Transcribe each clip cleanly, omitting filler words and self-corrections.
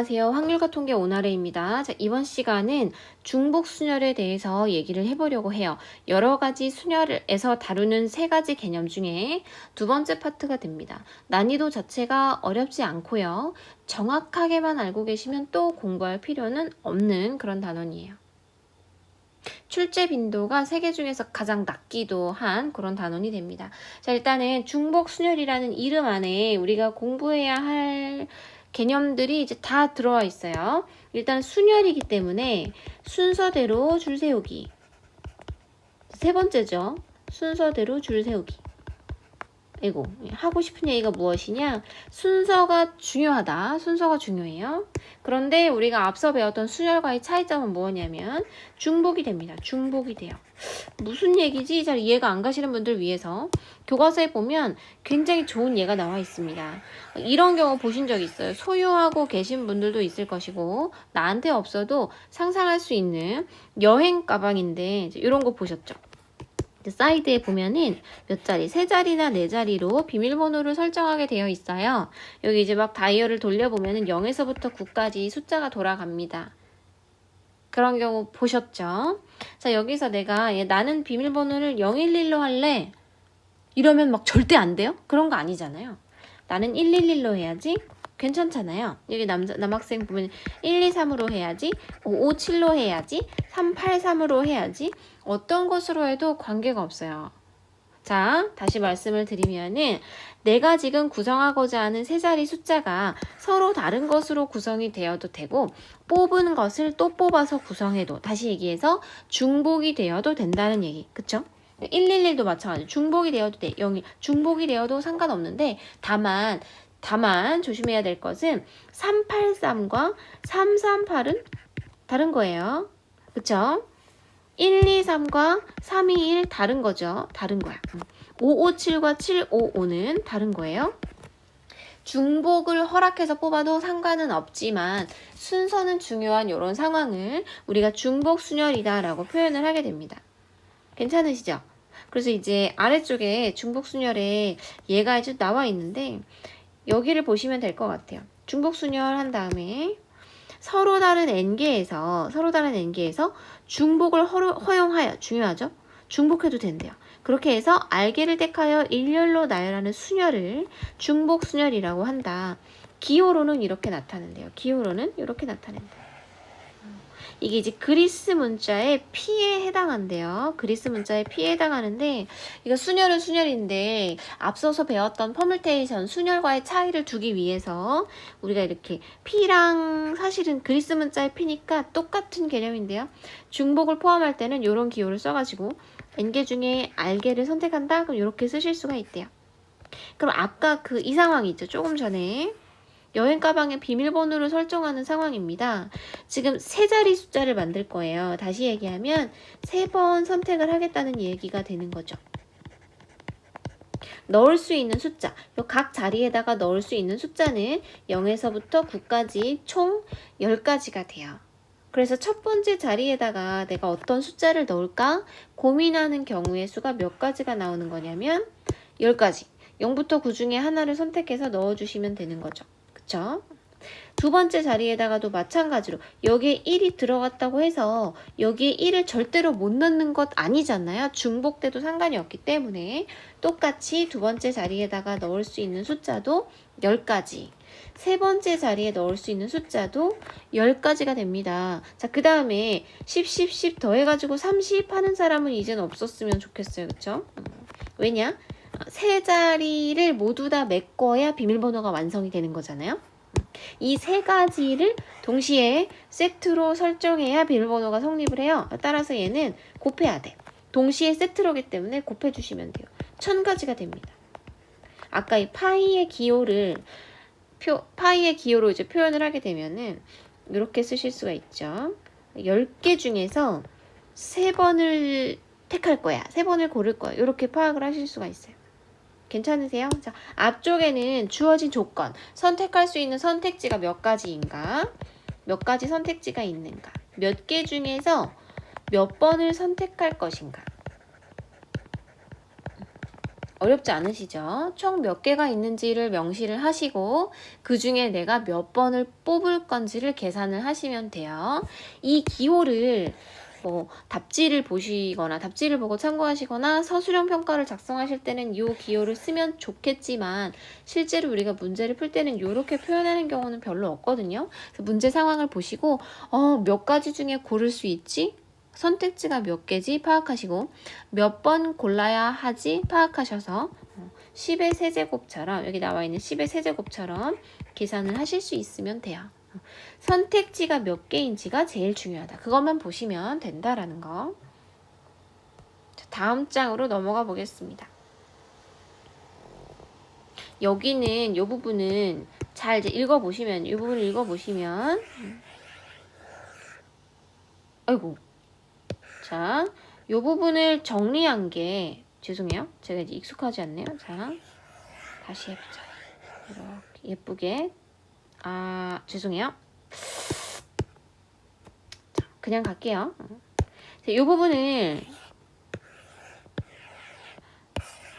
안녕하세요. 확률과 통계 오나래입니다. 자, 이번 시간은 중복 순열에 대해서 얘기를 해보려고 해요. 여러 가지 순열에서 다루는 세 가지 개념 중에 두 번째 파트가 됩니다. 난이도 자체가 어렵지 않고요. 정확하게만 알고 계시면 또 공부할 필요는 없는 그런 단원이에요. 출제 빈도가 세 개 중에서 가장 낮기도 한 그런 단원이 됩니다. 자, 일단은 중복 순열이라는 이름 안에 우리가 공부해야 할 개념들이 이제 다 들어와 있어요. 일단 순열이기 때문에 순서대로 줄 세우기. 세 번째죠. 순서대로 줄 세우기. 이거 하고 싶은 얘기가 무엇이냐? 순서가 중요하다. 순서가 중요해요. 그런데 우리가 앞서 배웠던 순열과의 차이점은 뭐냐면 중복이 됩니다. 중복이 돼요. 무슨 얘기지? 잘 이해가 안 가시는 분들 위해서 교과서에 보면 굉장히 좋은 예가 나와 있습니다. 이런 경우 보신 적 있어요. 소유하고 계신 분들도 있을 것이고 나한테 없어도 상상할 수 있는 여행 가방인데 이런 거 보셨죠? 사이드에 보면은 몇 자리, 세 자리나 네 자리로 비밀번호를 설정하게 되어 있어요. 여기 이제 막 다이얼을 돌려보면은 0에서부터 9까지 숫자가 돌아갑니다. 그런 경우 보셨죠? 자, 여기서 내가 나는 비밀번호를 011로 할래. 이러면 막 절대 안 돼요? 그런 거 아니잖아요. 나는 111로 해야지. 괜찮잖아요. 여기 남학생 보면 123으로 해야지, 557로 해야지, 383으로 해야지. 어떤 것으로 해도 관계가 없어요. 자, 다시 말씀을 드리면은 내가 지금 구성하고자 하는 세 자리 숫자가 서로 다른 것으로 구성이 되어도 되고 뽑은 것을 또 뽑아서 구성해도 다시 얘기해서 중복이 되어도 된다는 얘기. 그쵸? 111도 마찬가지. 중복이 되어도 돼. 0이 중복이 되어도 상관없는데 다만 조심해야 될 것은 383과 338은 다른 거예요. 그쵸? 123과 321 다른 거죠. 다른 거야. 557과 755는 다른 거예요. 중복을 허락해서 뽑아도 상관은 없지만 순서는 중요한 이런 상황을 우리가 중복 순열이다 라고 표현을 하게 됩니다. 괜찮으시죠? 그래서 이제 아래쪽에 중복 순열에 얘가 이제 나와 있는데 여기를 보시면 될 것 같아요. 중복 순열 한 다음에 서로 다른 n개에서 중복을 허용하여 중요하죠? 중복해도 된대요. 그렇게 해서 r개를 택하여 일렬로 나열하는 순열을 중복 순열이라고 한다. 기호로는 이렇게 나타낸대요. 기호로는 이렇게 나타낸다. 이게 이제 그리스 문자의 P에 해당한대요. 그리스 문자의 P에 해당하는데 이거 순열은 순열인데 앞서서 배웠던 퍼뮤테이션 순열과의 차이를 두기 위해서 우리가 이렇게 P랑 사실은 그리스 문자의 P니까 똑같은 개념인데요. 중복을 포함할 때는 이런 기호를 써가지고 n개 중에 r개를 선택한다? 그럼 이렇게 쓰실 수가 있대요. 그럼 아까 이 상황이 있죠. 조금 전에 여행 가방에 비밀번호를 설정하는 상황입니다. 지금 세 자리 숫자를 만들 거예요. 다시 얘기하면 3번 선택을 하겠다는 얘기가 되는 거죠. 넣을 수 있는 숫자, 각 자리에다가 넣을 수 있는 숫자는 0에서부터 9까지 총 10가지가 돼요. 그래서 첫 번째 자리에다가 내가 어떤 숫자를 넣을까 고민하는 경우의 수가 몇 가지가 나오는 거냐면 10가지. 0부터 9 중에 하나를 선택해서 넣어주시면 되는 거죠. 그쵸? 두 번째 자리에다가도 마찬가지로 여기에 1이 들어갔다고 해서 여기에 1을 절대로 못 넣는 것 아니잖아요. 중복돼도 상관이 없기 때문에 똑같이 두 번째 자리에다가 넣을 수 있는 숫자도 10가지. 세 번째 자리에 넣을 수 있는 숫자도 10가지가 됩니다. 자, 그 다음에 10 더해가지고 30 하는 사람은 이젠 없었으면 좋겠어요. 그쵸? 왜냐? 세 자리를 모두 다 메꿔야 비밀번호가 완성이 되는 거잖아요. 이 세 가지를 동시에 세트로 설정해야 비밀번호가 성립을 해요. 따라서 얘는 곱해야 돼. 동시에 세트로기 때문에 곱해주시면 돼요. 1000가지가 됩니다. 아까 이 파이의 기호로 이제 표현을 하게 되면은 이렇게 쓰실 수가 있죠. 10개 중에서 3번을 택할 거야. 3번을 고를 거야. 이렇게 파악을 하실 수가 있어요. 괜찮으세요? 자, 앞쪽에는 주어진 조건, 선택할 수 있는 선택지가 몇 가지인가? 몇 가지 선택지가 있는가? 몇 개 중에서 몇 번을 선택할 것인가? 어렵지 않으시죠? 총 몇 개가 있는지를 명시를 하시고 그 중에 내가 몇 번을 뽑을 건지를 계산을 하시면 돼요. 이 기호를 뭐 답지를 보시거나 답지를 보고 참고하시거나 서술형 평가를 작성하실 때는 이 기호를 쓰면 좋겠지만 실제로 우리가 문제를 풀 때는 이렇게 표현하는 경우는 별로 없거든요. 그래서 문제 상황을 보시고 몇 가지 중에 고를 수 있지? 선택지가 몇 개지 파악하시고 몇 번 골라야 하지 파악하셔서 10의 세제곱처럼 여기 나와 있는 10의 세제곱처럼 계산을 하실 수 있으면 돼요. 선택지가 몇 개인지가 제일 중요하다. 그것만 보시면 된다라는 거. 자, 다음 장으로 넘어가 보겠습니다. 여기는 이 부분은 잘 이제 읽어보시면 이 부분을 읽어보시면 아이고 자, 이 부분을 정리한 게 죄송해요. 제가 이제 익숙하지 않네요. 자, 다시 해보자. 이렇게 예쁘게. 죄송해요. 자, 그냥 갈게요. 자, 이 부분을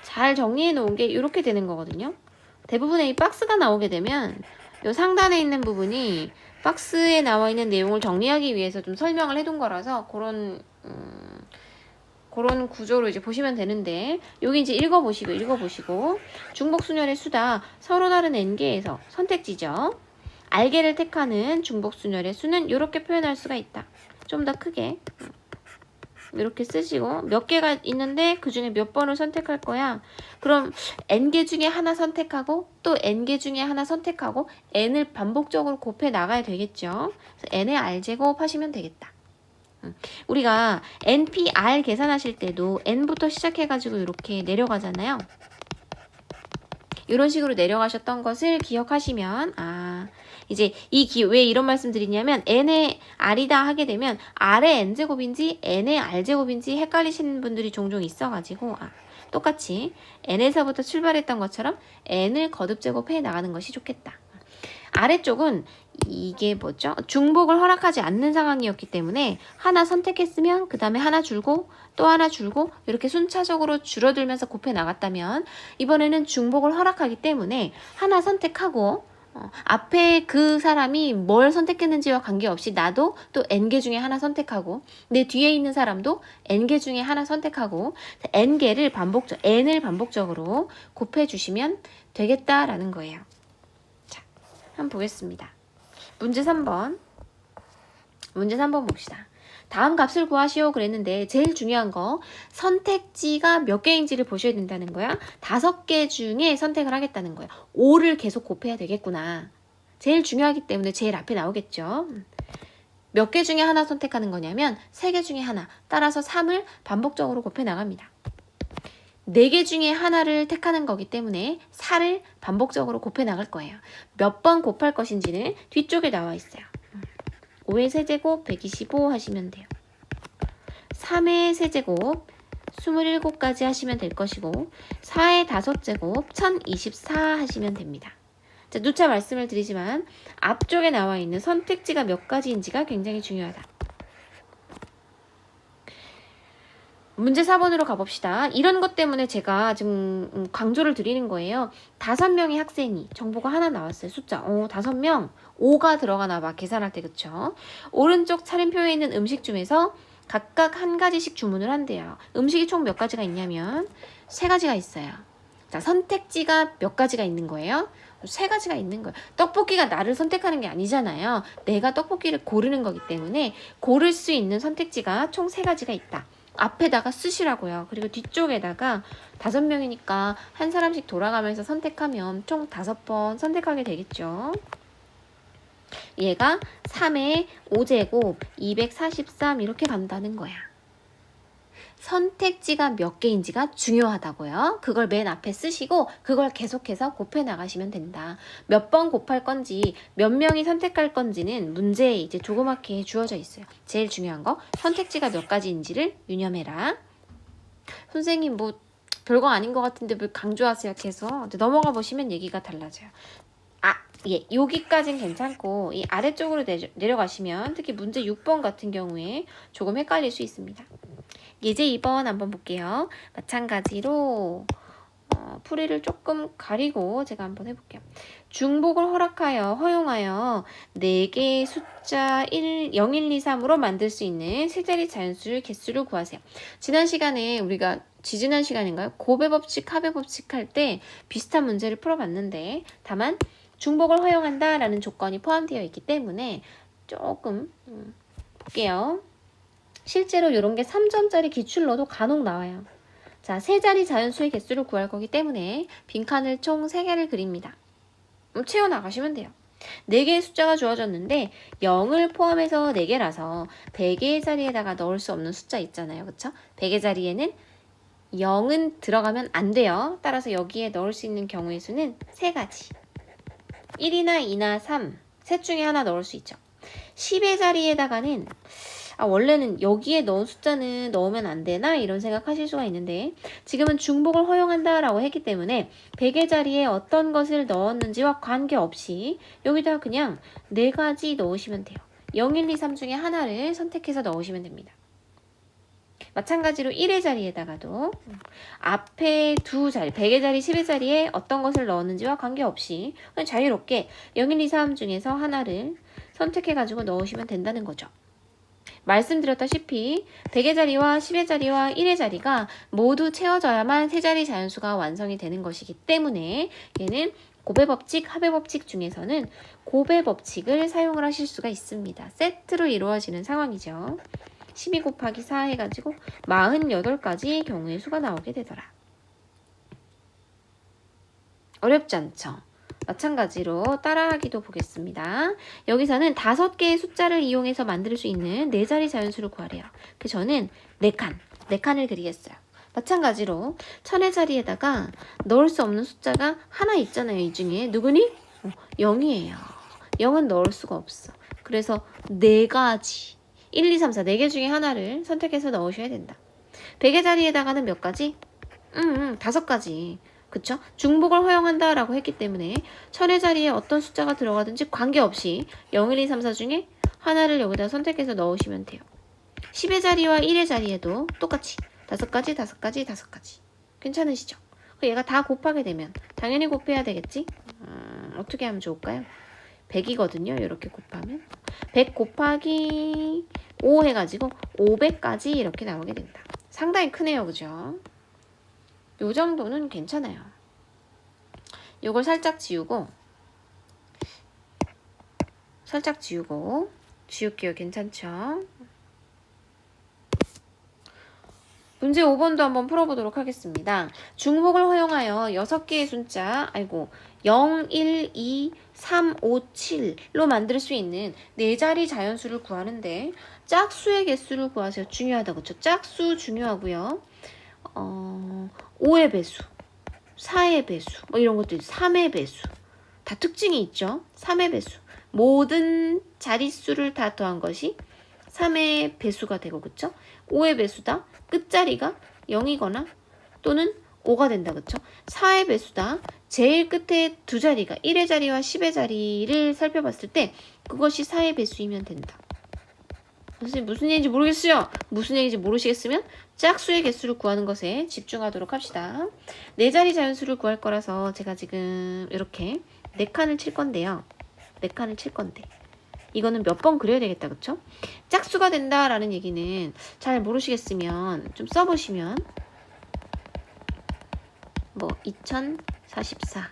잘 정리해 놓은 게 이렇게 되는 거거든요. 대부분의 이 박스가 나오게 되면 이 상단에 있는 부분이 박스에 나와 있는 내용을 정리하기 위해서 좀 설명을 해둔 거라서 그런 구조로 이제 보시면 되는데 여기 이제 읽어보시고 중복순열의 수다 서로 다른 n개에서 선택지죠. 알개를 택하는 중복순열의 수는 이렇게 표현할 수가 있다. 좀 더 크게 이렇게 쓰시고 몇 개가 있는데 그 중에 몇 번을 선택할 거야. 그럼 n개 중에 하나 선택하고 또 n개 중에 하나 선택하고 n을 반복적으로 곱해 나가야 되겠죠. 그래서 n의 r제곱 하시면 되겠다. 우리가 NPR 계산하실 때도 n부터 시작해가지고 이렇게 내려가잖아요. 이런 식으로 내려가셨던 것을 기억하시면 이제 왜 이런 말씀 드리냐면 n의 r이다 하게 되면 r의 n제곱인지 n의 r제곱인지 헷갈리시는 분들이 종종 있어가지고 똑같이 n에서부터 출발했던 것처럼 n을 거듭제곱해 나가는 것이 좋겠다. 아래쪽은 이게 뭐죠? 중복을 허락하지 않는 상황이었기 때문에 하나 선택했으면 그 다음에 하나 줄고 또 하나 줄고 이렇게 순차적으로 줄어들면서 곱해 나갔다면 이번에는 중복을 허락하기 때문에 하나 선택하고 앞에 그 사람이 뭘 선택했는지와 관계없이 나도 또 n개 중에 하나 선택하고 내 뒤에 있는 사람도 n개 중에 하나 선택하고 n을 반복적으로 곱해 주시면 되겠다라는 거예요. 한번 보겠습니다. 문제 3번 봅시다. 다음 값을 구하시오 그랬는데 제일 중요한 거 선택지가 몇 개인지를 보셔야 된다는 거야. 5개 중에 선택을 하겠다는 거야. 5를 계속 곱해야 되겠구나. 제일 중요하기 때문에 제일 앞에 나오겠죠. 몇 개 중에 하나 선택하는 거냐면 3개 중에 하나. 따라서 3을 반복적으로 곱해 나갑니다. 4개 중에 하나를 택하는 거기 때문에 4를 반복적으로 곱해 나갈 거예요. 몇 번 곱할 것인지는 뒤쪽에 나와 있어요. 5의 세제곱 125 하시면 돼요. 3의 세제곱 27까지 하시면 될 것이고 4의 5제곱 1024 하시면 됩니다. 자, 누차 말씀을 드리지만 앞쪽에 나와 있는 선택지가 몇 가지인지가 굉장히 중요하다. 문제 4번으로 가봅시다. 이런 것 때문에 제가 지금 강조를 드리는 거예요. 5명의 학생이 정보가 하나 나왔어요. 숫자 5명 5가 들어가나 봐. 계산할 때 그쵸? 오른쪽 차림표에 있는 음식 중에서 각각 한 가지씩 주문을 한대요. 음식이 총 몇 가지가 있냐면 3가지가 있어요. 자, 선택지가 몇 가지가 있는 거예요? 3가지가 있는 거예요. 떡볶이가 나를 선택하는 게 아니잖아요. 내가 떡볶이를 고르는 거기 때문에 고를 수 있는 선택지가 총 3가지가 있다. 앞에다가 쓰시라고요. 그리고 뒤쪽에다가 5명이니까 한 사람씩 돌아가면서 선택하면 총 5번 선택하게 되겠죠. 얘가 3의 5제곱 243 이렇게 간다는 거야. 선택지가 몇 개인지가 중요하다고요. 그걸 맨 앞에 쓰시고 그걸 계속해서 곱해 나가시면 된다. 몇 번 곱할 건지 몇 명이 선택할 건지는 문제에 이제 조그맣게 주어져 있어요. 제일 중요한 거 선택지가 몇 가지인지를 유념해라. 선생님 뭐 별거 아닌 것 같은데 왜 강조하세요? 해서 넘어가 보시면 얘기가 달라져요. 예, 여기까진 괜찮고 이 아래쪽으로 내려가시면 특히 문제 6번 같은 경우에 조금 헷갈릴 수 있습니다. 예제 2번 한번 볼게요. 마찬가지로 풀이를 조금 가리고 제가 한번 해볼게요. 중복을 허용하여 4개의 숫자 0, 1, 2, 3으로 만들 수 있는 세 자리 자연수 개수를 구하세요. 지난 시간에 우리가 지지난 시간인가요? 곱의 법칙, 합의 법칙 할 때 비슷한 문제를 풀어봤는데 다만 중복을 허용한다 라는 조건이 포함되어 있기 때문에 조금 볼게요. 실제로 이런 게 3점짜리 기출로도 간혹 나와요. 자, 세 자리 자연수의 개수를 구할 거기 때문에 빈칸을 총 3개를 그립니다. 채워나가시면 돼요. 4개의 숫자가 주어졌는데 0을 포함해서 4개라서 100개의 자리에다가 넣을 수 없는 숫자 있잖아요. 그쵸? 100의 자리에는 0은 들어가면 안 돼요. 따라서 여기에 넣을 수 있는 경우의 수는 3가지. 1이나 2나 3, 셋 중에 하나 넣을 수 있죠. 10의 자리에다가는 원래는 여기에 넣은 숫자는 넣으면 안 되나? 이런 생각하실 수가 있는데 지금은 중복을 허용한다 라고 했기 때문에 100의 자리에 어떤 것을 넣었는지와 관계없이 여기다 그냥 4가지 넣으시면 돼요. 0, 1, 2, 3 중에 하나를 선택해서 넣으시면 됩니다. 마찬가지로 1의 자리에다가도 앞에 100의 자리, 10의 자리에 어떤 것을 넣었는지와 관계없이 그냥 자유롭게 0, 1, 2, 3 중에서 하나를 선택해가지고 넣으시면 된다는 거죠. 말씀드렸다시피 100의 자리와 10의 자리와 1의 자리가 모두 채워져야만 세 자리 자연수가 완성이 되는 것이기 때문에 얘는 곱의 법칙, 합의 법칙 중에서는 곱의 법칙을 사용을 하실 수가 있습니다. 세트로 이루어지는 상황이죠. 12 곱하기 4 해가지고 48가지 경우의 수가 나오게 되더라. 어렵지 않죠? 마찬가지로 따라하기도 보겠습니다. 여기서는 5개의 숫자를 이용해서 만들 수 있는 4자리 자연수를 구하래요. 그래서 저는 4칸을 그리겠어요. 마찬가지로 1000의 자리에다가 넣을 수 없는 숫자가 하나 있잖아요. 이 중에 누구니? 0이에요. 0은 넣을 수가 없어. 그래서 4가지 1, 2, 3, 4 4개 중에 하나를 선택해서 넣으셔야 된다. 100의 자리에다가는 몇 가지? 5가지. 그쵸? 중복을 허용한다 라고 했기 때문에 1000의 자리에 어떤 숫자가 들어가든지 관계없이 0, 1, 2, 3, 4 중에 하나를 여기다 선택해서 넣으시면 돼요. 10의 자리와 1의 자리에도 똑같이 5가지, 5가지, 5가지. 괜찮으시죠? 얘가 다 곱하게 되면 당연히 곱해야 되겠지? 어떻게 하면 좋을까요? 100이거든요. 이렇게 곱하면 100 곱하기 5 해가지고 500까지 이렇게 나오게 된다. 상당히 크네요. 그죠? 요 정도는 괜찮아요. 요걸 살짝 지울게요. 괜찮죠? 문제 5번도 한번 풀어보도록 하겠습니다. 중복을 허용하여 6개의 숫자, 0, 1, 2, 3, 5, 7로 만들 수 있는 4자리 자연수를 구하는데 짝수의 개수를 구하세요. 중요하다. 그쵸? 짝수 중요하고요. 5의 배수, 4의 배수, 이런 것도 있어요. 3의 배수. 다 특징이 있죠. 3의 배수. 모든 자릿수를 다 더한 것이 3의 배수가 되고, 그쵸? 5의 배수다. 끝자리가 0이거나 또는 5가 된다. 그쵸? 4의 배수다. 제일 끝에 두 자리가 1의 자리와 10의 자리를 살펴봤을 때 그것이 4의 배수이면 된다. 선생님 무슨 얘기인지 모르겠어요. 무슨 얘기인지 모르시겠으면 짝수의 개수를 구하는 것에 집중하도록 합시다. 4자리 자연수를 구할 거라서 제가 지금 이렇게 4칸을 칠 건데요. 4칸을 칠 건데 이거는 몇 번 그려야 되겠다. 그쵸? 짝수가 된다라는 얘기는 잘 모르시겠으면 좀 써보시면 2044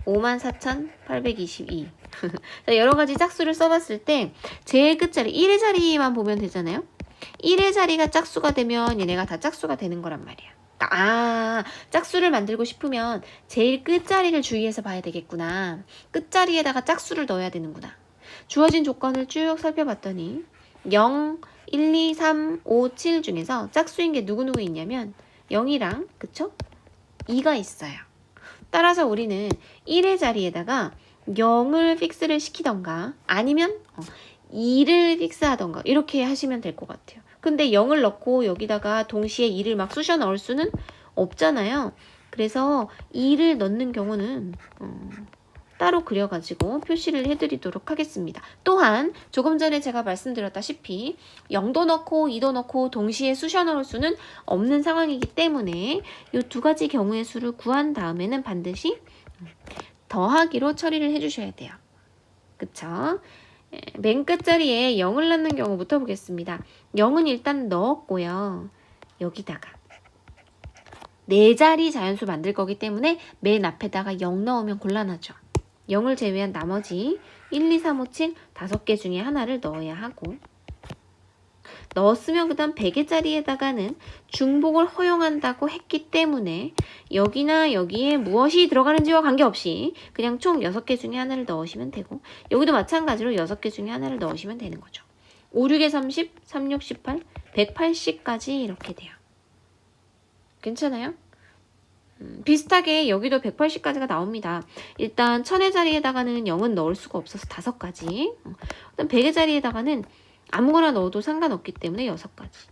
54,822 여러 가지 짝수를 써봤을 때 제일 끝자리 1의 자리만 보면 되잖아요. 1의 자리가 짝수가 되면 얘네가 다 짝수가 되는 거란 말이야. 짝수를 만들고 싶으면 제일 끝자리를 주의해서 봐야 되겠구나. 끝자리에다가 짝수를 넣어야 되는구나. 주어진 조건을 쭉 살펴봤더니 0, 1, 2, 3, 5, 7 중에서 짝수인 게 누구누구 있냐면 0이랑 그쵸? 2가 있어요. 따라서 우리는 1의 자리에다가 0을 픽스를 시키던가 아니면 2를 픽스하던가 이렇게 하시면 될 것 같아요. 근데 0을 넣고 여기다가 동시에 2를 막 쑤셔 넣을 수는 없잖아요. 그래서 2를 넣는 경우는 따로 그려가지고 표시를 해드리도록 하겠습니다. 또한 조금 전에 제가 말씀드렸다시피 0도 넣고 2도 넣고 동시에 쑤셔 넣을 수는 없는 상황이기 때문에 이 두 가지 경우의 수를 구한 다음에는 반드시 더하기로 처리를 해주셔야 돼요. 그쵸? 맨 끝자리에 0을 넣는 경우부터 보겠습니다. 0은 일단 넣었고요. 여기다가 4자리 자연수 만들 거기 때문에 맨 앞에다가 0 넣으면 곤란하죠. 0을 제외한 나머지 1, 2, 3, 5, 7 5개 중에 하나를 넣어야 하고, 넣었으면 그 다음 100의 자리에다가는 중복을 허용한다고 했기 때문에 여기나 여기에 무엇이 들어가는지와 관계없이 그냥 총 6개 중에 하나를 넣으시면 되고, 여기도 마찬가지로 6개 중에 하나를 넣으시면 되는 거죠. 5, 6에 30, 3, 6, 18, 180까지 이렇게 돼요. 괜찮아요? 비슷하게 여기도 180까지가 나옵니다. 일단 1000의 자리에다가는 0은 넣을 수가 없어서 5가지, 일단 100의 자리에다가는 아무거나 넣어도 상관없기 때문에 6가지,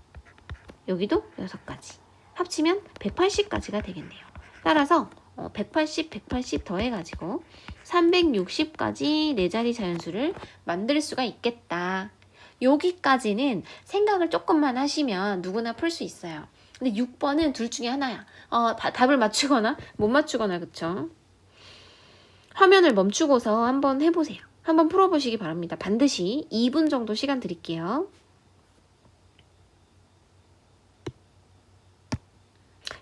여기도 6가지 합치면 180까지가 되겠네요. 따라서 180, 180 더해가지고 360까지 4자리 자연수를 만들 수가 있겠다. 여기까지는 생각을 조금만 하시면 누구나 풀 수 있어요. 근데 6번은 둘 중에 하나야. 답을 맞추거나 못 맞추거나. 그쵸? 화면을 멈추고서 한번 해보세요. 한번 풀어보시기 바랍니다. 반드시 2분 정도 시간 드릴게요.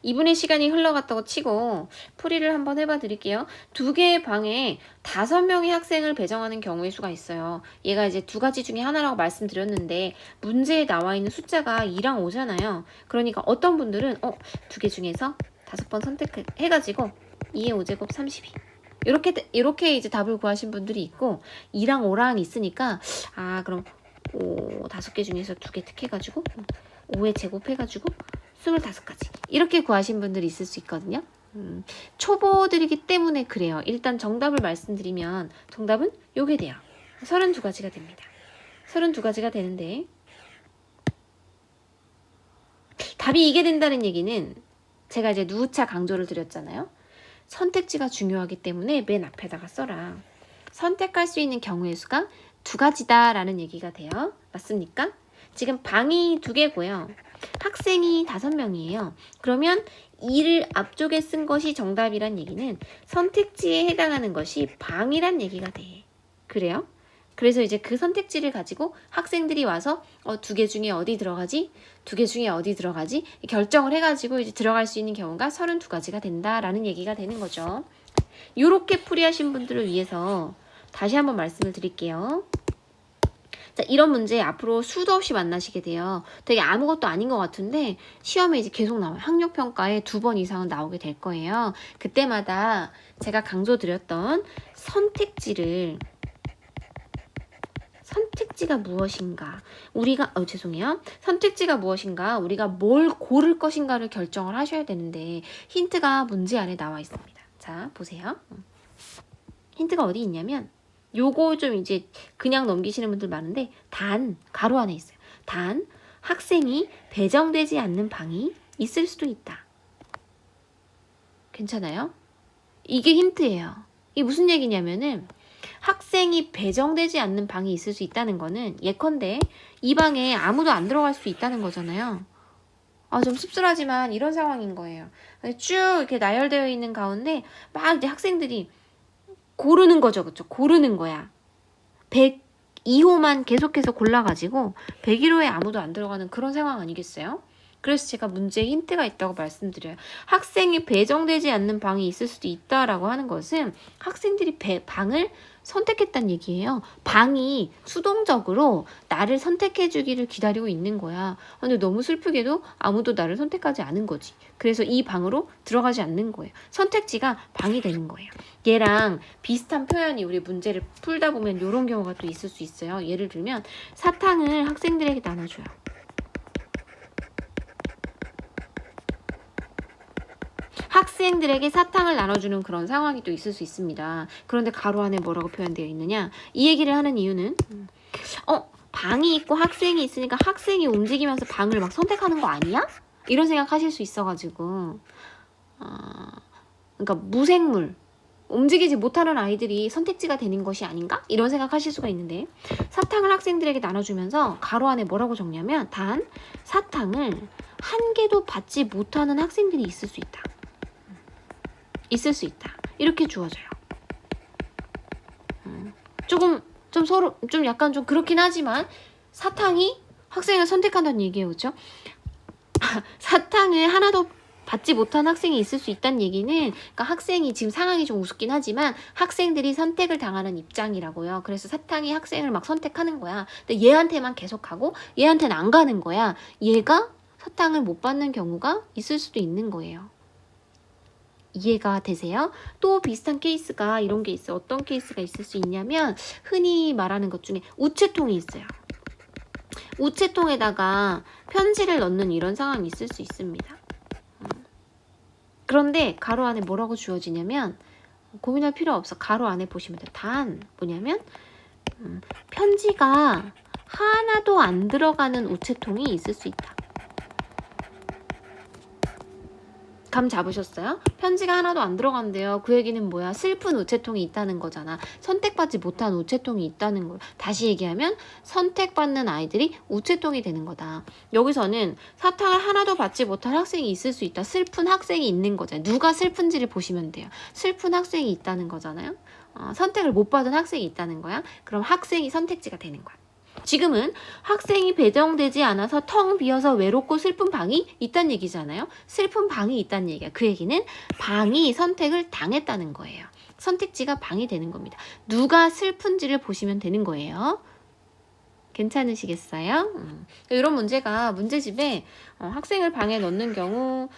2분의 시간이 흘러갔다고 치고 풀이를 한번 해봐 드릴게요. 2개의 방에 5명의 학생을 배정하는 경우의 수가 있어요. 얘가 이제 2가지 중에 하나라고 말씀드렸는데 문제에 나와 있는 숫자가 2랑 5잖아요. 그러니까 어떤 분들은 2개 중에서 5번 선택해가지고 2의 5제곱 32. 이렇게 이제 답을 구하신 분들이 있고, 2랑 5랑 있으니까 그럼 5개 중에서 2개 택해가지고 5에 제곱해가지고 25가지 이렇게 구하신 분들이 있을 수 있거든요. 초보들이기 때문에 그래요. 일단 정답을 말씀드리면 정답은 요게 돼요. 32가지가 됩니다. 32가지가 되는데 답이 이게 된다는 얘기는 제가 이제 누차 강조를 드렸잖아요. 선택지가 중요하기 때문에 맨 앞에다가 써라. 선택할 수 있는 경우의 수가 2가지다 라는 얘기가 돼요. 맞습니까? 지금 방이 2개고요. 학생이 5명이에요. 그러면 2를 앞쪽에 쓴 것이 정답이란 얘기는 선택지에 해당하는 것이 방이란 얘기가 돼. 그래요? 그래서 이제 그 선택지를 가지고 학생들이 와서 2개 중에 어디 들어가지? 2개 중에 어디 들어가지? 결정을 해가지고 이제 들어갈 수 있는 경우가 32가지가 된다라는 얘기가 되는 거죠. 이렇게 풀이하신 분들을 위해서 다시 한번 말씀을 드릴게요. 자, 이런 문제 앞으로 수도 없이 만나시게 돼요. 되게 아무것도 아닌 것 같은데 시험에 이제 계속 나와요. 학력평가에 2번 이상은 나오게 될 거예요. 그때마다 제가 강조드렸던 선택지가 무엇인가, 선택지가 무엇인가, 우리가 뭘 고를 것인가를 결정을 하셔야 되는데 힌트가 문제 안에 나와 있습니다. 자, 보세요. 힌트가 어디 있냐면 요거 좀 이제 그냥 넘기시는 분들 많은데 가로 안에 있어요. 학생이 배정되지 않는 방이 있을 수도 있다. 괜찮아요? 이게 힌트예요. 이게 무슨 얘기냐면은 학생이 배정되지 않는 방이 있을 수 있다는 거는 예컨대 이 방에 아무도 안 들어갈 수 있다는 거잖아요. 좀 씁쓸하지만 이런 상황인 거예요. 쭉 이렇게 나열되어 있는 가운데 막 이제 학생들이 고르는 거죠. 그쵸? 고르는 거야. 102호만 계속해서 골라가지고 101호에 아무도 안 들어가는 그런 상황 아니겠어요? 그래서 제가 문제에 힌트가 있다고 말씀드려요. 학생이 배정되지 않는 방이 있을 수도 있다라고 하는 것은 학생들이 방을 선택했다는 얘기예요. 방이 수동적으로 나를 선택해주기를 기다리고 있는 거야. 근데 너무 슬프게도 아무도 나를 선택하지 않은 거지. 그래서 이 방으로 들어가지 않는 거예요. 선택지가 방이 되는 거예요. 얘랑 비슷한 표현이 우리 문제를 풀다 보면 이런 경우가 또 있을 수 있어요. 예를 들면 사탕을 학생들에게 나눠줘요. 학생들에게 사탕을 나눠주는 그런 상황이 또 있을 수 있습니다. 그런데 가로 안에 뭐라고 표현되어 있느냐? 이 얘기를 하는 이유는 방이 있고 학생이 있으니까 학생이 움직이면서 방을 막 선택하는 거 아니야? 이런 생각 하실 수 있어가지고 그러니까 무생물, 움직이지 못하는 아이들이 선택지가 되는 것이 아닌가? 이런 생각하실 수가 있는데 사탕을 학생들에게 나눠주면서 가로 안에 뭐라고 적냐면 단 사탕을 한 개도 받지 못하는 학생들이 있을 수 있다. 있을 수 있다. 이렇게 주어져요. 조금 좀 서로 좀 약간 좀 그렇긴 하지만 사탕이 학생을 선택한다는 얘기예요. 그렇죠? 사탕을 하나도 받지 못한 학생이 있을 수 있다는 얘기는 그러니까 학생이 지금 상황이 좀 우습긴 하지만 학생들이 선택을 당하는 입장이라고요. 그래서 사탕이 학생을 막 선택하는 거야. 근데 얘한테만 계속하고 얘한테는 안 가는 거야. 얘가 사탕을 못 받는 경우가 있을 수도 있는 거예요. 이해가 되세요? 또 비슷한 케이스가 이런 게 있어요. 어떤 케이스가 있을 수 있냐면 흔히 말하는 것 중에 우체통이 있어요. 우체통에다가 편지를 넣는 이런 상황이 있을 수 있습니다. 그런데 가로 안에 뭐라고 주어지냐면 고민할 필요 없어. 가로 안에 보시면 돼. 단 뭐냐면 편지가 하나도 안 들어가는 우체통이 있을 수 있다. 감 잡으셨어요? 편지가 하나도 안 들어간대요. 그 얘기는 뭐야? 슬픈 우체통이 있다는 거잖아. 선택받지 못한 우체통이 있다는 거. 다시 얘기하면 선택받는 아이들이 우체통이 되는 거다. 여기서는 사탕을 하나도 받지 못한 학생이 있을 수 있다. 슬픈 학생이 있는 거잖아요. 누가 슬픈지를 보시면 돼요. 슬픈 학생이 있다는 거잖아요. 선택을 못 받은 학생이 있다는 거야. 그럼 학생이 선택지가 되는 거야. 지금은 학생이 배정되지 않아서 텅 비어서 외롭고 슬픈 방이 있다는 얘기잖아요. 슬픈 방이 있다는 얘기야. 그 얘기는 방이 선택을 당했다는 거예요. 선택지가 방이 되는 겁니다. 누가 슬픈지를 보시면 되는 거예요. 괜찮으시겠어요? 이런 문제가 문제집에 학생을 방에 넣는 경우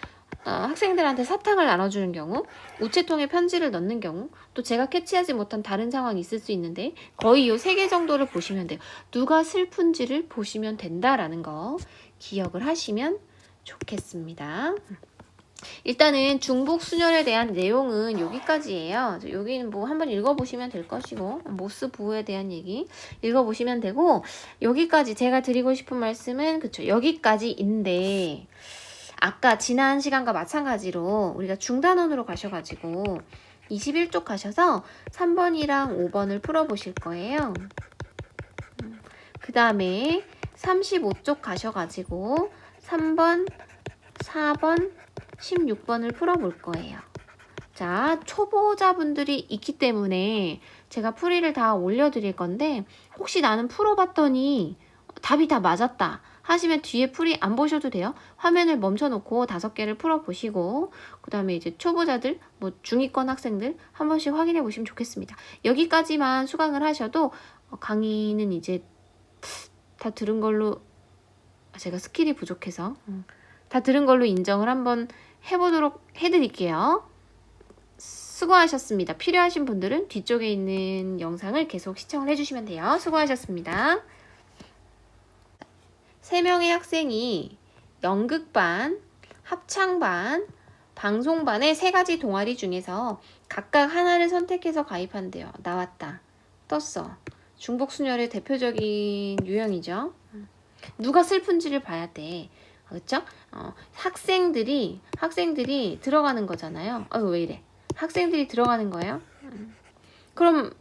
학생들한테 사탕을 나눠주는 경우, 우체통에 편지를 넣는 경우, 또 제가 캐치하지 못한 다른 상황이 있을 수 있는데 거의 이 3개 정도를 보시면 돼요. 누가 슬픈지를 보시면 된다라는 거 기억을 하시면 좋겠습니다. 일단은 중복순혈에 대한 내용은 여기까지예요. 여기는 뭐 한번 읽어보시면 될 것이고 모스 부호에 대한 얘기 읽어보시면 되고 여기까지 제가 드리고 싶은 말씀은 그쵸 여기까지인데 아까 지난 시간과 마찬가지로 우리가 중단원으로 가셔가지고 21쪽 가셔서 3번이랑 5번을 풀어보실 거예요. 그 다음에 35쪽 가셔가지고 3번, 4번, 16번을 풀어볼 거예요. 자, 초보자분들이 있기 때문에 제가 풀이를 다 올려드릴 건데 혹시 나는 풀어봤더니 답이 다 맞았다 하시면 뒤에 풀이 안 보셔도 돼요. 화면을 멈춰놓고 5개를 풀어보시고 그 다음에 이제 초보자들, 뭐 중위권 학생들 한 번씩 확인해 보시면 좋겠습니다. 여기까지만 수강을 하셔도 강의는 이제 다 들은 걸로 제가 스킬이 부족해서 다 들은 걸로 인정을 한번 해보도록 해드릴게요. 수고하셨습니다. 필요하신 분들은 뒤쪽에 있는 영상을 계속 시청을 해주시면 돼요. 수고하셨습니다. 3명의 학생이 연극반, 합창반, 방송반의 3가지 동아리 중에서 각각 하나를 선택해서 가입한대요. 나왔다. 떴어. 중복순혈의 대표적인 유형이죠. 누가 슬픈지를 봐야 돼. 그렇죠? 학생들이 들어가는 거잖아요. 왜 이래? 학생들이 들어가는 거예요. 그럼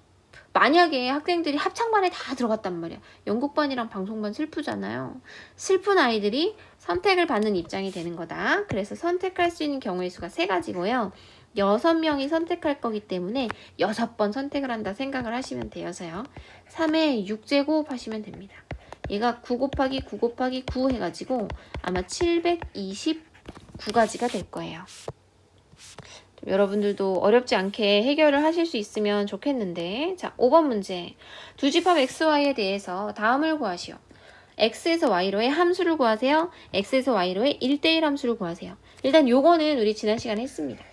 만약에 학생들이 합창반에 다 들어갔단 말이야. 연극반이랑 방송반 슬프잖아요. 슬픈 아이들이 선택을 받는 입장이 되는 거다. 그래서 선택할 수 있는 경우의 수가 3가지고요. 6명이 선택할 거기 때문에 6번 선택을 한다 생각을 하시면 되어서요. 3에 6제곱 하시면 됩니다. 얘가 9 곱하기 9 곱하기 9 해가지고 아마 729가지가 될 거예요. 여러분들도 어렵지 않게 해결을 하실 수 있으면 좋겠는데 자 5번 문제 두 집합 xy에 대해서 다음을 구하시오. x에서 y로의 함수를 구하세요. x에서 y로의 1대1 함수를 구하세요. 일단 요거는 우리 지난 시간에 했습니다.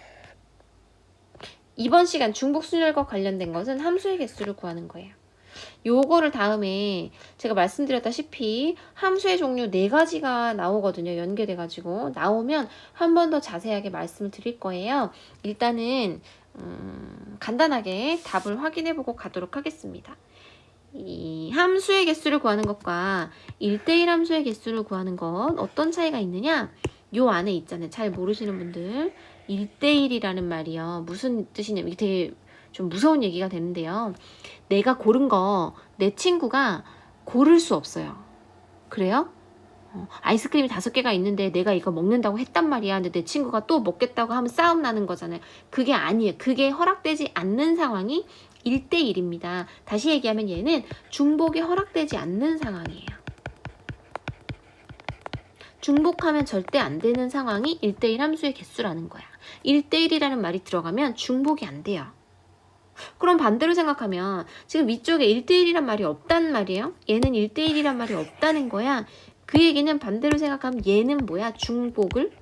이번 시간 중복순혈과 관련된 것은 함수의 개수를 구하는 거예요. 요거를 다음에 제가 말씀드렸다시피 함수의 종류 4가지가 나오거든요. 연계돼가지고 나오면 한 번 더 자세하게 말씀을 드릴 거예요. 일단은 간단하게 답을 확인해보고 가도록 하겠습니다. 이 함수의 개수를 구하는 것과 1대1 함수의 개수를 구하는 것 어떤 차이가 있느냐? 요 안에 있잖아요. 잘 모르시는 분들 1대1이라는 말이요. 무슨 뜻이냐면 되게 좀 무서운 얘기가 되는데요. 내가 고른 거 내 친구가 고를 수 없어요. 그래요? 아이스크림이 5개가 있는데 내가 이거 먹는다고 했단 말이야. 근데 내 친구가 또 먹겠다고 하면 싸움 나는 거잖아요. 그게 아니에요. 그게 허락되지 않는 상황이 1대1입니다. 다시 얘기하면 얘는 중복이 허락되지 않는 상황이에요. 중복하면 절대 안 되는 상황이 1대1 함수의 개수라는 거야. 1대1이라는 말이 들어가면 중복이 안 돼요. 그럼 반대로 생각하면 지금 위쪽에 1대1이란 말이 없단 말이에요. 얘는 1대1이란 말이 없다는 거야. 그 얘기는 반대로 생각하면 얘는 뭐야? 중복을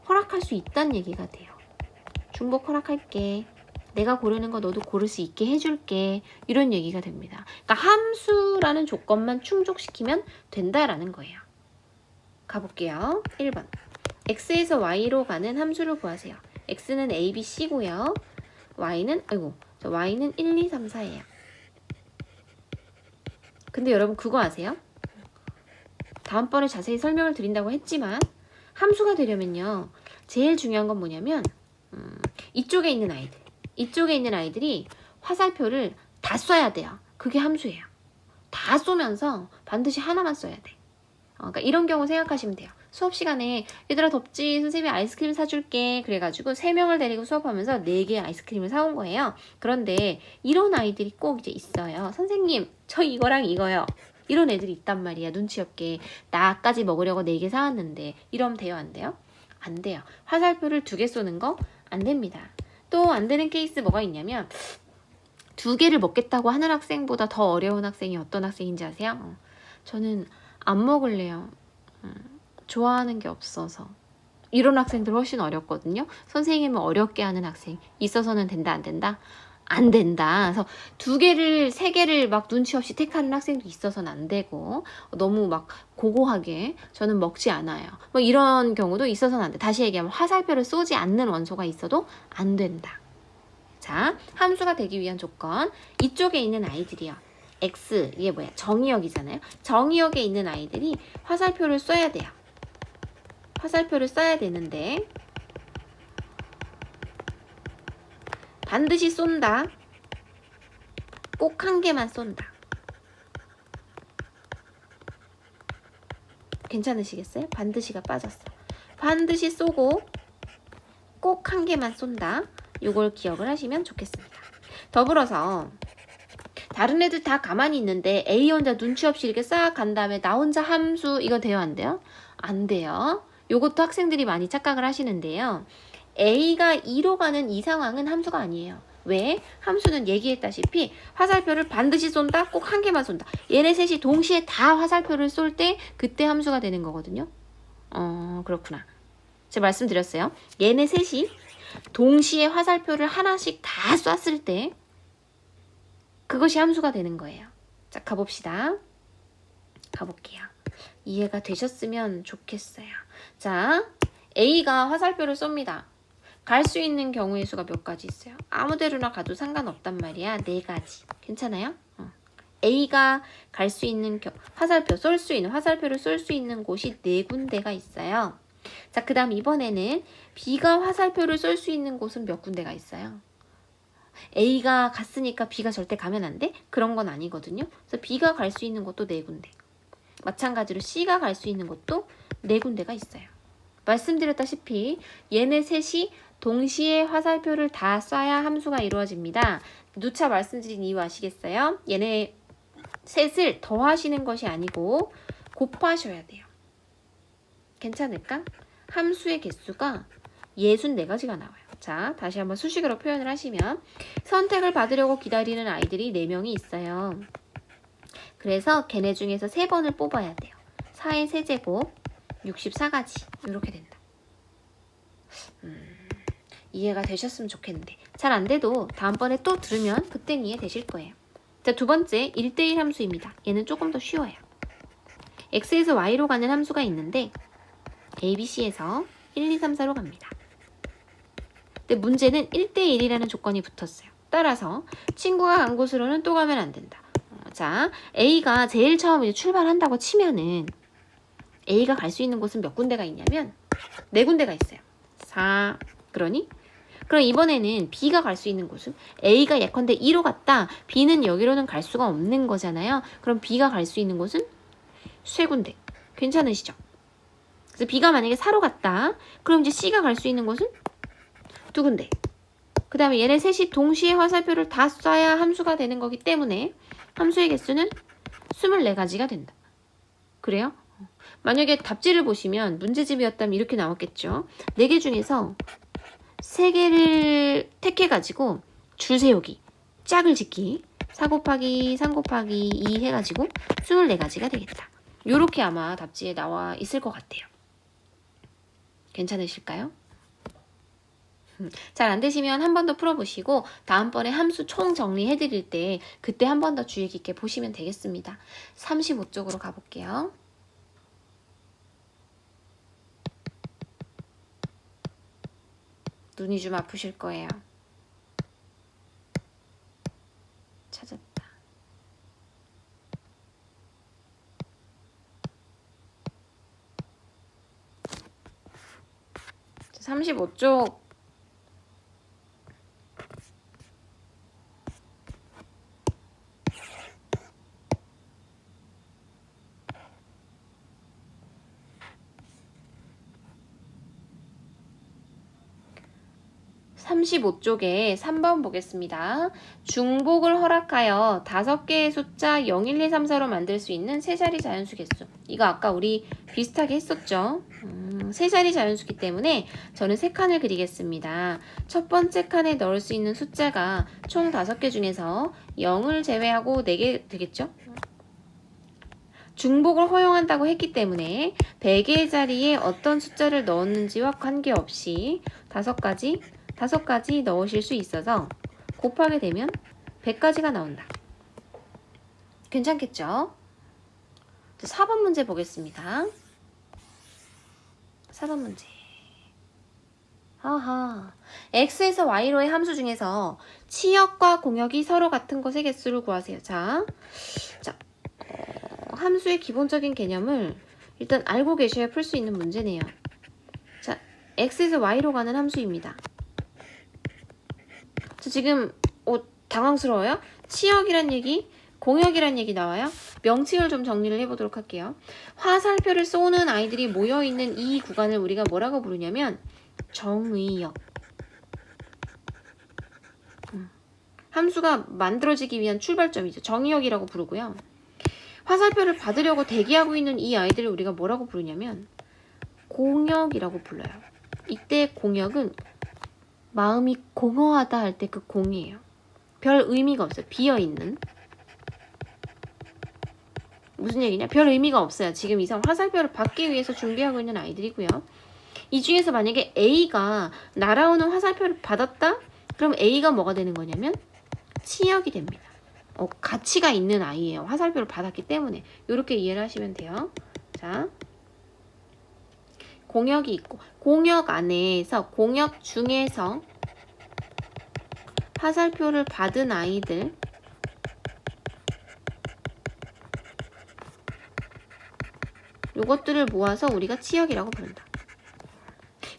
허락할 수 있다는 얘기가 돼요. 중복 허락할게. 내가 고르는 거 너도 고를 수 있게 해줄게. 이런 얘기가 됩니다. 그러니까 함수라는 조건만 충족시키면 된다라는 거예요. 가볼게요. 1번. x에서 y로 가는 함수를 구하세요. x는 a, b, c고요. y는 1, 2, 3, 4예요. 근데 여러분 그거 아세요? 다음번에 자세히 설명을 드린다고 했지만 함수가 되려면요. 제일 중요한 건 뭐냐면 이쪽에 있는 아이들이 화살표를 다 쏴야 돼요. 그게 함수예요. 다 쏘면서 반드시 하나만 써야 돼. 그러니까 이런 경우 생각하시면 돼요. 수업 시간에 얘들아 덥지? 선생님이 아이스크림 사줄게. 그래가지고 3명을 데리고 수업하면서 4개의 아이스크림을 사온 거예요. 그런데 이런 아이들이 꼭 이제 있어요. 선생님 저 이거랑 이거요. 이런 애들이 있단 말이야. 눈치 없게. 나까지 먹으려고 4개 사왔는데 이러면 돼요? 안 돼요? 안 돼요. 화살표를 2개 쏘는 거 안 됩니다. 또 안 되는 케이스 뭐가 있냐면 2개를 먹겠다고 하는 학생보다 더 어려운 학생이 어떤 학생인지 아세요? 저는 안 먹을래요. 좋아하는 게 없어서. 이런 학생들 훨씬 어렵거든요. 선생님은 어렵게 하는 학생 있어서는 된다 안 된다? 안 된다. 그래서 2개를 3개를 막 눈치 없이 택하는 학생도 있어서는 안 되고 너무 막 고고하게 저는 먹지 않아요. 뭐 이런 경우도 있어서는 안 돼. 다시 얘기하면 화살표를 쏘지 않는 원소가 있어도 안 된다. 자, 함수가 되기 위한 조건. 이쪽에 있는 아이들이요. x, 이게 뭐야? 정의역이잖아요. 정의역에 있는 아이들이 화살표를 쏴야 돼요. 화살표를 쏴야 되는데 반드시 쏜다. 꼭 1개만 쏜다. 괜찮으시겠어요? 반드시가 빠졌어. 반드시 쏘고 꼭 1개만 쏜다. 이걸 기억을 하시면 좋겠습니다. 더불어서 다른 애들 다 가만히 있는데 A 혼자 눈치 없이 이렇게 싹 간 다음에 나 혼자 함수 이거 돼요? 안 돼요? 안 돼요. 요것도 학생들이 많이 착각을 하시는데요. A가 2로 가는 이 상황은 함수가 아니에요. 왜? 함수는 얘기했다시피 화살표를 반드시 쏜다? 꼭 1개만 쏜다. 얘네 셋이 동시에 다 화살표를 쏠 때 그때 함수가 되는 거거든요. 그렇구나. 제가 말씀드렸어요. 얘네 셋이 동시에 화살표를 하나씩 다 쐈을 때 그것이 함수가 되는 거예요. 자, 가봅시다. 가볼게요. 이해가 되셨으면 좋겠어요. 자, A가 화살표를 쏩니다. 갈 수 있는 경우의 수가 몇 가지 있어요? 아무 데로나 가도 상관없단 말이야. 4가지. 괜찮아요? A가 갈 수 있는 화살표를 쏠 수 있는 곳이 4군데가 있어요. 자, 그 다음 이번에는 B가 화살표를 쏠 수 있는 곳은 몇 군데가 있어요? A가 갔으니까 B가 절대 가면 안 돼? 그런 건 아니거든요. 그래서 B가 갈 수 있는 곳도 4군데. 마찬가지로 C가 갈 수 있는 곳도 4군데가 있어요. 말씀드렸다시피 얘네 셋이 동시에 화살표를 다 쏴야 함수가 이루어집니다. 누차 말씀드린 이유 아시겠어요? 얘네 셋을 더하시는 것이 아니고 곱하셔야 돼요. 괜찮을까? 함수의 개수가 64가지가 나와요. 자, 다시 한번 수식으로 표현을 하시면 선택을 받으려고 기다리는 아이들이 4명이 있어요. 그래서 걔네 중에서 3번을 뽑아야 돼요. 4의 세제곱 64가지 이렇게 된다. 이해가 되셨으면 좋겠는데 잘 안 돼도 다음번에 또 들으면 그땐 이해되실 거예요. 자, 2번째 1대1 함수입니다. 얘는 조금 더 쉬워요. x에서 y로 가는 함수가 있는데 a, b, c에서 1, 2, 3, 4로 갑니다. 근데 문제는 1대1이라는 조건이 붙었어요. 따라서 친구가 간 곳으로는 또 가면 안 된다. 자, A가 제일 처음 이제 출발한다고 치면은 A가 갈 수 있는 곳은 몇 군데가 있냐면 4군데가 있어요. 4. 그러니 그럼 이번에는 B가 갈 수 있는 곳은 A가 예컨대 2로 갔다. B는 여기로는 갈 수가 없는 거잖아요. 그럼 B가 갈 수 있는 곳은 세 군데. 괜찮으시죠? 그래서 B가 만약에 4로 갔다. 그럼 이제 C가 갈 수 있는 곳은 두 군데. 그 다음에 얘네 셋이 동시에 화살표를 다 쏴야 함수가 되는 거기 때문에 함수의 개수는 24가지가 된다. 그래요? 만약에 답지를 보시면 문제집이었다면 이렇게 나왔겠죠. 4개 중에서 3개를 택해가지고 줄 세우기, 짝을 짓기, 4 곱하기 3 곱하기 2 해가지고 24가지가 되겠다. 요렇게 아마 답지에 나와 있을 것 같아요. 괜찮으실까요? 잘 안 되시면 한 번 더 풀어보시고 다음번에 함수 총 정리해드릴 때 그때 한 번 더 주의 깊게 보시면 되겠습니다. 35쪽으로 가볼게요. 눈이 좀 아프실 거예요. 찾았다. 35쪽 35쪽에 3번 보겠습니다. 중복을 허락하여 5개의 숫자 0, 1, 2, 3, 4로 만들 수 있는 세 자리 자연수 개수. 이거 아까 우리 비슷하게 했었죠. 세 자리 자연수기 때문에 저는 3칸을 그리겠습니다. 첫 번째 칸에 넣을 수 있는 숫자가 총 5개 중에서 0을 제외하고 4개 되겠죠? 중복을 허용한다고 했기 때문에 100개의 자리에 어떤 숫자를 넣었는지와 관계없이 5가지 넣으실 수 있어서 곱하게 되면 100가지가 나온다. 괜찮겠죠? 4번 문제 보겠습니다. 4번 문제. 아하. x에서 y로의 함수 중에서 치역과 공역이 서로 같은 것의 개수를 구하세요. 자, 함수의 기본적인 개념을 일단 알고 계셔야 풀 수 있는 문제네요. 자, x에서 y로 가는 함수입니다. 저 지금 당황스러워요? 치역이란 얘기, 공역이란 얘기 나와요? 명칭을 좀 정리를 해보도록 할게요. 화살표를 쏘는 아이들이 모여있는 이 구간을 우리가 뭐라고 부르냐면 정의역. 함수가 만들어지기 위한 출발점이죠. 정의역이라고 부르고요. 화살표를 받으려고 대기하고 있는 이 아이들을 우리가 뭐라고 부르냐면 공역이라고 불러요. 이때 공역은 마음이 공허하다 할 때 그 공이에요. 별 의미가 없어요. 비어있는. 무슨 얘기냐? 별 의미가 없어요. 지금 이상 화살표를 받기 위해서 준비하고 있는 아이들이고요. 이 중에서 만약에 A가 날아오는 화살표를 받았다? 그럼 A가 뭐가 되는 거냐면 치역이 됩니다. 가치가 있는 아이예요. 화살표를 받았기 때문에. 이렇게 이해를 하시면 돼요. 자, 공역이 있고 공역 안에서 공역 중에서 화살표를 받은 아이들 요것들을 모아서 우리가 치역이라고 부른다.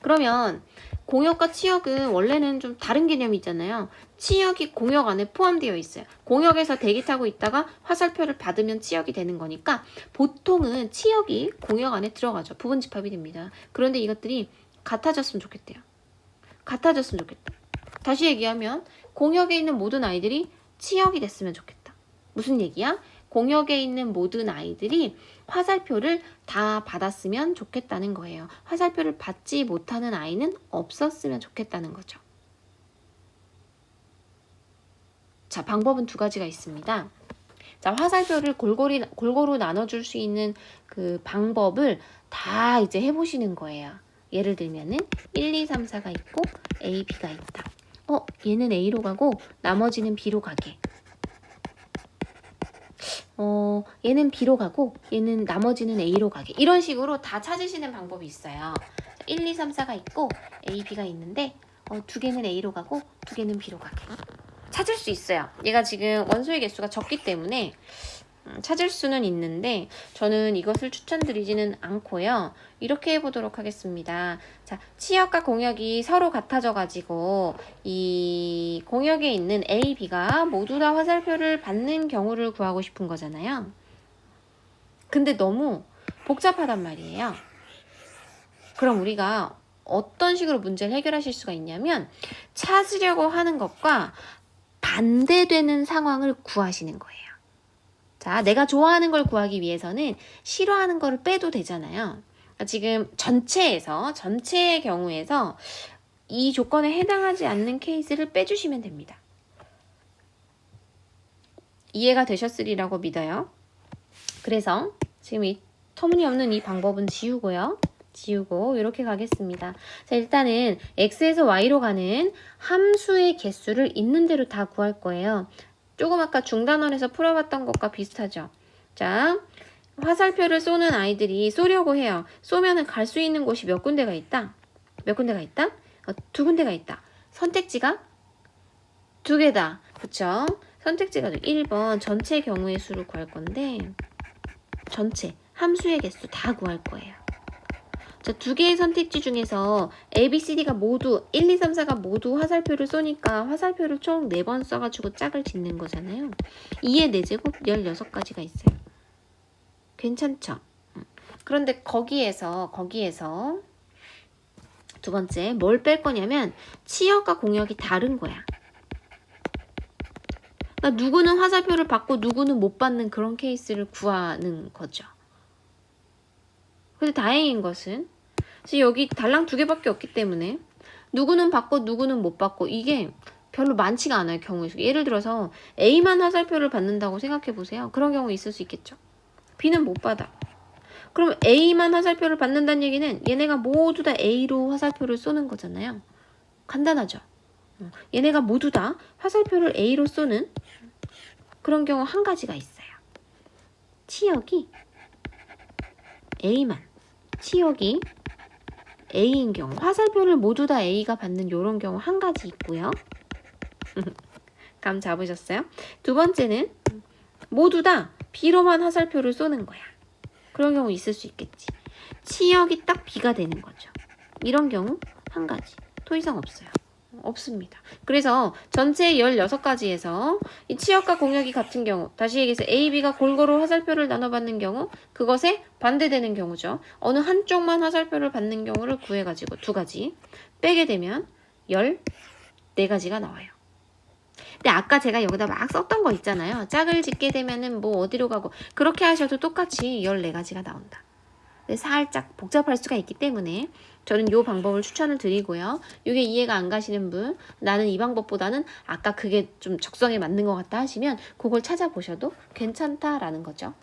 그러면 공역과 치역은 원래는 좀 다른 개념이 있잖아요. 치역이 공역 안에 포함되어 있어요. 공역에서 대기 타고 있다가 화살표를 받으면 치역이 되는 거니까 보통은 치역이 공역 안에 들어가죠. 부분 집합이 됩니다. 그런데 이것들이 같아졌으면 좋겠대요. 같아졌으면 좋겠다. 다시 얘기하면 공역에 있는 모든 아이들이 치역이 됐으면 좋겠다. 무슨 얘기야? 공역에 있는 모든 아이들이 화살표를 다 받았으면 좋겠다는 거예요. 화살표를 받지 못하는 아이는 없었으면 좋겠다는 거죠. 자, 방법은 2가지가 있습니다. 자, 화살표를 골고루 나눠줄 수 있는 그 방법을 다 이제 해보시는 거예요. 예를 들면은 1, 2, 3, 4가 있고 A, B가 있다. 얘는 A로 가고 나머지는 B로 가게. 얘는 B로 가고 얘는 나머지는 A로 가게. 이런 식으로 다 찾으시는 방법이 있어요. 1, 2, 3, 4가 있고 A, B가 있는데 2개는 A로 가고 2개는 B로 가게. 찾을 수 있어요. 얘가 지금 원소의 개수가 적기 때문에 찾을 수는 있는데 저는 이것을 추천드리지는 않고요. 이렇게 해보도록 하겠습니다. 자, 치역과 공역이 서로 같아져 가지고 이 공역에 있는 A, B가 모두 다 화살표를 받는 경우를 구하고 싶은 거잖아요. 근데 너무 복잡하단 말이에요. 그럼 우리가 어떤 식으로 문제를 해결하실 수가 있냐면 찾으려고 하는 것과 반대되는 상황을 구하시는 거예요. 자, 내가 좋아하는 걸 구하기 위해서는 싫어하는 거를 빼도 되잖아요. 지금 전체의 경우에서 이 조건에 해당하지 않는 케이스를 빼주시면 됩니다. 이해가 되셨으리라고 믿어요. 그래서 지금 이 터무니없는 이 방법은 지우고 이렇게 가겠습니다. 자, 일단은 x에서 y로 가는 함수의 개수를 있는 대로 다 구할 거예요. 조금 아까 중단원에서 풀어봤던 것과 비슷하죠. 자, 화살표를 쏘는 아이들이 쏘려고 해요. 쏘면은 갈 수 있는 곳이 몇 군데가 있다? 몇 군데가 있다? 두 군데가 있다. 선택지가 두 개다. 그쵸? 선택지가 1번 전체 경우의 수를 구할 건데 전체 함수의 개수 다 구할 거예요. 자, 두 개의 선택지 중에서 A, B, C, D가 모두 1, 2, 3, 4가 모두 화살표를 쏘니까 화살표를 총 4번 써가지고 짝을 짓는 거잖아요. 2의 4제곱 16가지가 있어요. 괜찮죠? 그런데 거기에서 두 번째 뭘 뺄 거냐면 치역과 공역이 다른 거야. 그러니까 누구는 화살표를 받고 누구는 못 받는 그런 케이스를 구하는 거죠. 근데 다행인 것은 여기 달랑 2개밖에 없기 때문에 누구는 받고 누구는 못 받고 이게 별로 많지가 않아요. 경우에 예를 들어서 A만 화살표를 받는다고 생각해 보세요. 그런 경우 있을 수 있겠죠. B는 못 받아. 그럼 A만 화살표를 받는다는 얘기는 얘네가 모두 다 A로 화살표를 쏘는 거잖아요. 간단하죠. 얘네가 모두 다 화살표를 A로 쏘는 그런 경우 한 가지가 있어요. 치역이 A만 치역이 A인 경우 화살표를 모두 다 A가 받는 이런 경우 한 가지 있고요. 감 잡으셨어요? 두 번째는 모두 다 B로만 화살표를 쏘는 거야. 그런 경우 있을 수 있겠지. 치역이 딱 B가 되는 거죠. 이런 경우 한 가지. 더 이상 없어요. 없습니다. 그래서 전체 16가지에서 이 치역과 공역이 같은 경우 다시 얘기해서 A, B가 골고루 화살표를 나눠받는 경우 그것에 반대되는 경우죠. 어느 한쪽만 화살표를 받는 경우를 구해가지고 2가지 빼게 되면 14가지가 나와요. 근데 아까 제가 여기다 막 썼던 거 있잖아요. 짝을 짓게 되면은 뭐 어디로 가고 그렇게 하셔도 똑같이 14가지가 나온다. 근데 살짝 복잡할 수가 있기 때문에 저는 이 방법을 추천을 드리고요. 이게 이해가 안 가시는 분, 나는 이 방법보다는 아까 그게 좀 적성에 맞는 것 같다 하시면 그걸 찾아보셔도 괜찮다라는 거죠.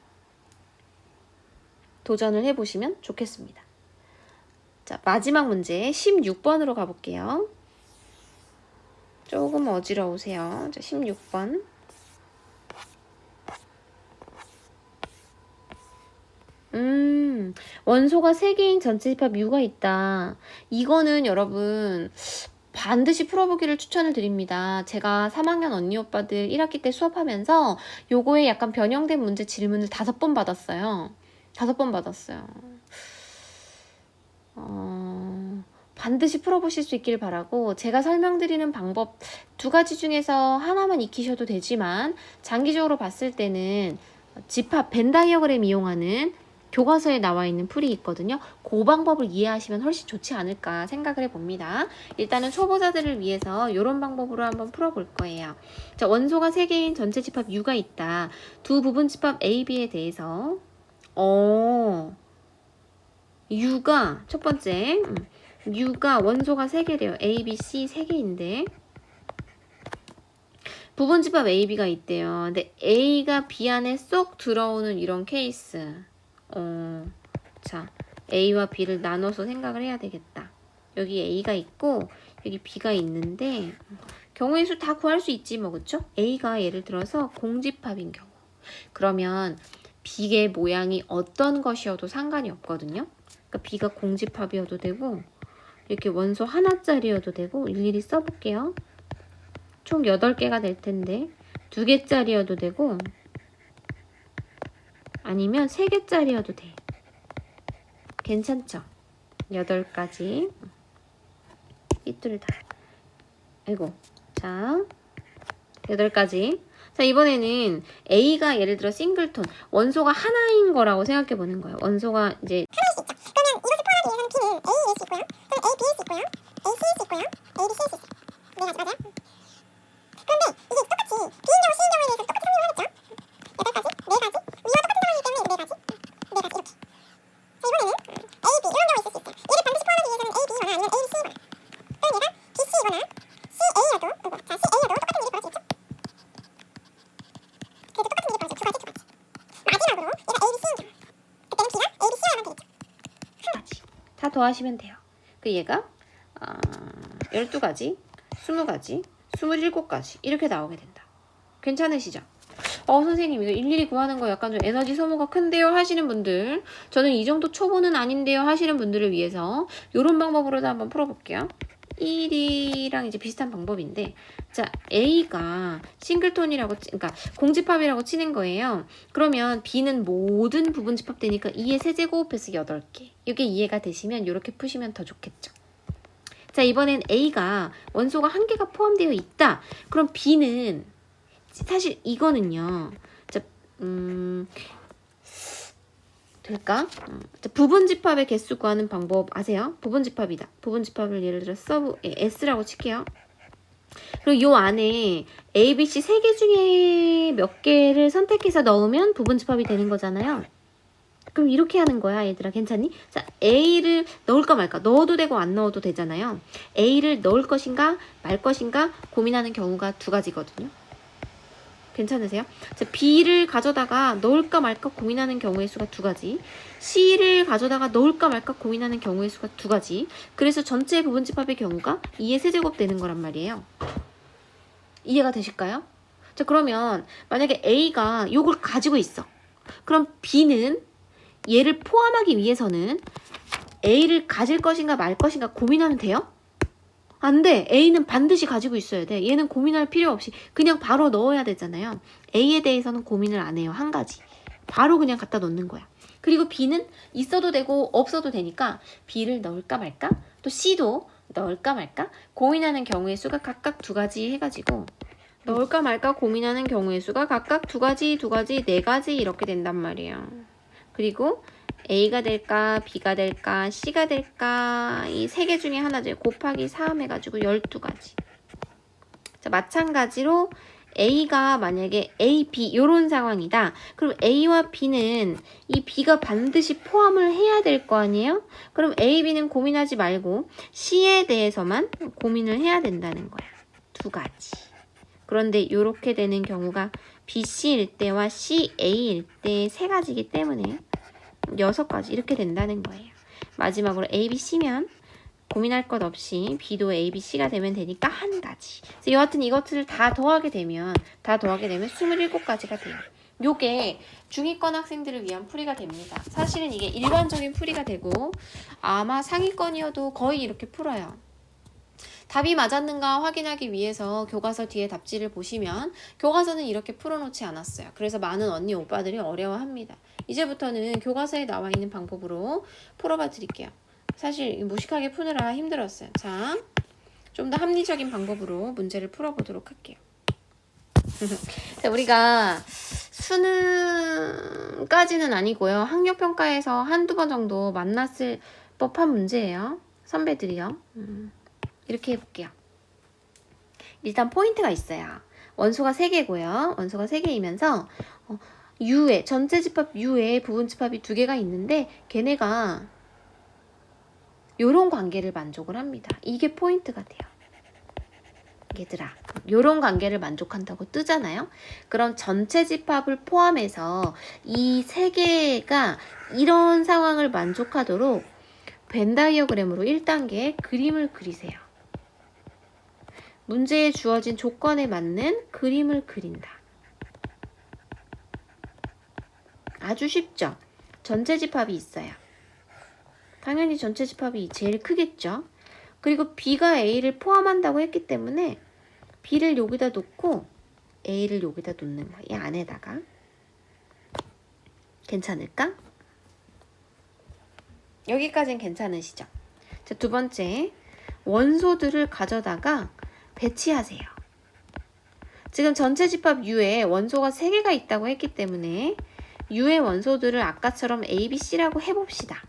도전을 해보시면 좋겠습니다. 자, 마지막 문제 16번으로 가볼게요. 조금 어지러우세요. 자, 16번. 원소가 3개인 전체 집합 U가 있다. 이거는 여러분 반드시 풀어보기를 추천을 드립니다. 제가 3학년 언니 오빠들 1학기 때 수업하면서 요거에 약간 변형된 문제 질문을 5번 받았어요. 5번 받았어요. 반드시 풀어보실 수 있길 바라고 제가 설명드리는 방법 2가지 중에서 하나만 익히셔도 되지만 장기적으로 봤을 때는 집합 벤 다이어그램 이용하는 교과서에 나와 있는 풀이 있거든요. 그 방법을 이해하시면 훨씬 좋지 않을까 생각을 해봅니다. 일단은 초보자들을 위해서 이런 방법으로 한번 풀어볼 거예요. 자, 원소가 3개인 전체 집합 U가 있다. 두 부분 집합 A, B에 대해서 U가 첫 번째 U가 원소가 3개래요. A, B, C 3개인데 부분 집합 A, B가 있대요. 근데 A가 B 안에 쏙 들어오는 이런 케이스. 자, A와 B를 나눠서 생각을 해야 되겠다. 여기 A가 있고 여기 B가 있는데 경우의 수 다 구할 수 있지 뭐 그쵸? A가 예를 들어서 공집합인 경우 그러면 B의 모양이 어떤 것이어도 상관이 없거든요. 그러니까 B가 공집합이어도 되고 이렇게 원소 하나짜리여도 되고 일일이 써볼게요. 총 8개가 될 텐데 2개짜리여도 되고 아니면 3개짜리여도 돼. 괜찮죠? 8가지. 삐뚤다. 아이고. 자, 8가지. 자, 이번에는 A가 예를 들어 싱글톤, 원소가 하나인 거라고 생각해 보는 거예요. 원소가 이제 그러면 이것을 포함하기 위해서는 B는 A일 수 있고요. 그럼 A, B일 수 있고요. A, B, C일 수 있어요. 네 가지 맞아요. 그런데 이게 똑같이 B인경, C인경에 대해서 똑같은 설명을 하겠죠. 8가지, 4가지. 위와 똑같은 상황이기 때문에 4가지, 4가지 이렇게. 자, 이번에는 A, B 이런 경우가 있을 수 있어요. 얘를 반드시 포함하기 위해서는 A, B거나 아니면 A, B, C거나. 또는 얘가 B, C거나 C, A여도, 자, C, A여도 똑같은 일이 벌어질 수 있죠. 그래도 똑같은 일이 벌어져. 두 가지. 마지막으로 얘가 A, B, C인 경우. 그때는 B가 A, B, C여야만 되겠죠. 다 더하시면 돼요. 그 얘가 12가지, 20가지, 27가지 이렇게 나오게 된다. 괜찮으시죠? 선생님 이거 일일이 구하는 거 약간 좀 에너지 소모가 큰데요 하시는 분들, 저는 이 정도 초보는 아닌데요 하시는 분들을 위해서 이런 방법으로도 한번 풀어볼게요. 1이랑 이제 비슷한 방법인데, 자, A가 싱글톤이라고, 그러니까 공집합이라고 치는 거예요. 그러면 B는 모든 부분 집합되니까 2의 세제곱해서 8개. 이게 이해가 되시면 이렇게 푸시면 더 좋겠죠. 자, 이번엔 A가 원소가 1개가 포함되어 있다. 그럼 B는 사실 이거는요. 자, 될까? 자, 부분집합의 개수 구하는 방법 아세요? 부분집합이다. 부분집합을 예를 들어 서브 S라고 칠게요. 그리고 요 안에 A, B, C 3개 중에 몇 개를 선택해서 넣으면 부분집합이 되는 거잖아요. 그럼 이렇게 하는 거야, 얘들아. 괜찮니? 자, A를 넣을까 말까? 넣어도 되고 안 넣어도 되잖아요. A를 넣을 것인가 말 것인가 고민하는 경우가 2가지거든요. 괜찮으세요? 자, B를 가져다가 넣을까 말까 고민하는 경우의 수가 2가지. C를 가져다가 넣을까 말까 고민하는 경우의 수가 2가지. 그래서 전체 부분집합의 경우가 2의 세제곱 되는 거란 말이에요. 이해가 되실까요? 자, 그러면 만약에 A가 요걸 가지고 있어. 그럼 B는 얘를 포함하기 위해서는 A를 가질 것인가 말 것인가 고민하면 돼요? 안 돼. A는 반드시 가지고 있어야 돼. 얘는 고민할 필요 없이 그냥 바로 넣어야 되잖아요. A에 대해서는 고민을 안 해요. 1가지. 바로 그냥 갖다 놓는 거야. 그리고 B는 있어도 되고 없어도 되니까 B를 넣을까 말까? 또 C도 넣을까 말까? 고민하는 경우의 수가 각각 2가지 해가지고 넣을까 말까 고민하는 경우의 수가 각각 2가지, 2가지, 4가지 이렇게 된단 말이에요. 그리고 A가 될까, B가 될까, C가 될까, 이 3개 중에 하나죠. 곱하기 3 해가지고 12가지. 자, 마찬가지로 A가 만약에 A, B 요런 상황이다. 그럼 A와 B는 이 B가 반드시 포함을 해야 될 거 아니에요? 그럼 A, B는 고민하지 말고 C에 대해서만 고민을 해야 된다는 거야. 2가지. 그런데 이렇게 되는 경우가 B, C일 때와 C, A일 때 3가지이기 때문에 6가지 이렇게 된다는 거예요. 마지막으로 A, B, C면 고민할 것 없이 B도 A, B, C가 되면 되니까 1가지. 그래서 여하튼 이것을 다 더하게 되면 27가지가 돼요. 요게 중위권 학생들을 위한 풀이가 됩니다. 사실은 이게 일반적인 풀이가 되고 아마 상위권이어도 거의 이렇게 풀어요. 답이 맞았는가 확인하기 위해서 교과서 뒤에 답지를 보시면 교과서는 이렇게 풀어놓지 않았어요. 그래서 많은 언니 오빠들이 어려워합니다. 이제부터는 교과서에 나와 있는 방법으로 풀어봐 드릴게요. 사실 무식하게 푸느라 힘들었어요. 자, 좀 더 합리적인 방법으로 문제를 풀어보도록 할게요. 자, 우리가 수능까지는 아니고요. 학력평가에서 한두 번 정도 만났을 법한 문제예요. 선배들이요. 이렇게 해볼게요. 일단 포인트가 있어요. 원소가 3개고요. 원소가 3개이면서 U에 전체 집합 U에 부분 집합이 2개가 있는데 걔네가 요런 관계를 만족을 합니다. 이게 포인트가 돼요. 얘들아, 요런 관계를 만족한다고 뜨잖아요. 그럼 전체 집합을 포함해서 이 3개가 이런 상황을 만족하도록 벤 다이어그램으로 1단계 그림을 그리세요. 문제에 주어진 조건에 맞는 그림을 그린다. 아주 쉽죠? 전체 집합이 있어요. 당연히 전체 집합이 제일 크겠죠? 그리고 B가 A를 포함한다고 했기 때문에 B를 여기다 놓고 A를 여기다 놓는 거예요. 이 안에다가. 괜찮을까? 여기까지는 괜찮으시죠? 자, 두 번째, 원소들을 가져다가 배치하세요. 지금 전체 집합 U에 원소가 3개가 있다고 했기 때문에 U의 원소들을 아까처럼 A, B, C라고 해봅시다.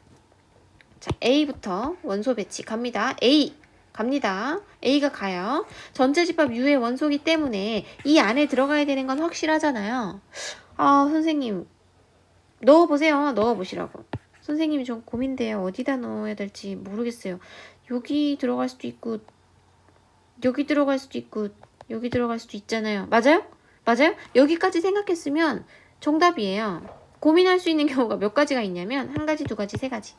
자, A부터 원소 배치 갑니다. A 갑니다. A가 가요. 전체 집합 U의 원소기 때문에 이 안에 들어가야 되는 건 확실하잖아요. 아, 선생님 넣어보세요. 넣어보시라고. 선생님이 좀 고민돼요. 어디다 넣어야 될지 모르겠어요. 여기 들어갈 수도 있고 여기 들어갈 수도 있고 여기 들어갈 수도 있잖아요. 맞아요? 맞아요? 여기까지 생각했으면 정답이에요. 고민할 수 있는 경우가 몇 가지가 있냐면 한 가지, 두 가지, 세 가지.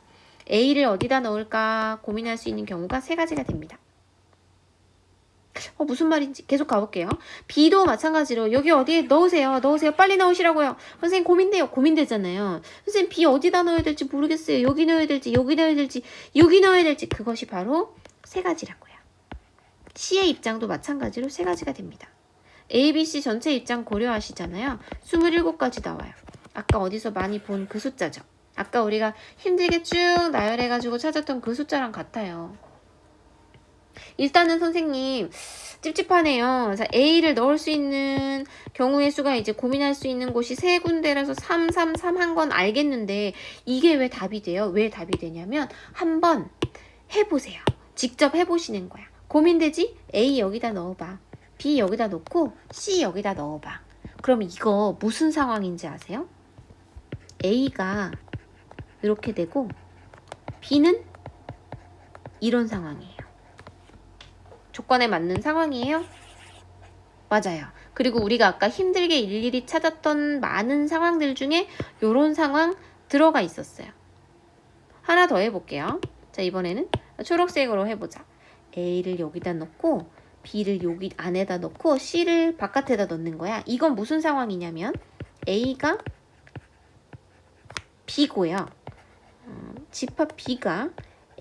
A를 어디다 넣을까 고민할 수 있는 경우가 3가지가 됩니다. 무슨 말인지 계속 가볼게요. B도 마찬가지로 여기 어디에 넣으세요. 넣으세요. 빨리 넣으시라고요. 선생님 고민돼요. 고민되잖아요. 선생님 B 어디다 넣어야 될지 모르겠어요. 여기 넣어야 될지 여기 넣어야 될지 여기 넣어야 될지 그것이 바로 3가지라고요. C의 입장도 마찬가지로 3가지가 됩니다. A, B, C 전체 입장 고려하시잖아요. 27가지 나와요. 아까 어디서 많이 본 그 숫자죠. 아까 우리가 힘들게 쭉 나열해가지고 찾았던 그 숫자랑 같아요. 일단은 선생님 찝찝하네요. 자, A를 넣을 수 있는 경우의 수가 이제 고민할 수 있는 곳이 3군데라서 3, 3, 3 한 건 알겠는데 이게 왜 답이 돼요? 왜 답이 되냐면 한번 해보세요. 직접 해보시는 거야. 고민되지? A 여기다 넣어봐. B 여기다 넣고 C 여기다 넣어봐. 그럼 이거 무슨 상황인지 아세요? A가 이렇게 되고 B는 이런 상황이에요. 조건에 맞는 상황이에요? 맞아요. 그리고 우리가 아까 힘들게 일일이 찾았던 많은 상황들 중에 이런 상황 들어가 있었어요. 하나 더 해볼게요. 자, 이번에는 초록색으로 해보자. A를 여기다 넣고 B를 여기 안에다 넣고 C를 바깥에다 넣는 거야. 이건 무슨 상황이냐면 A가 B고요. 집합 B가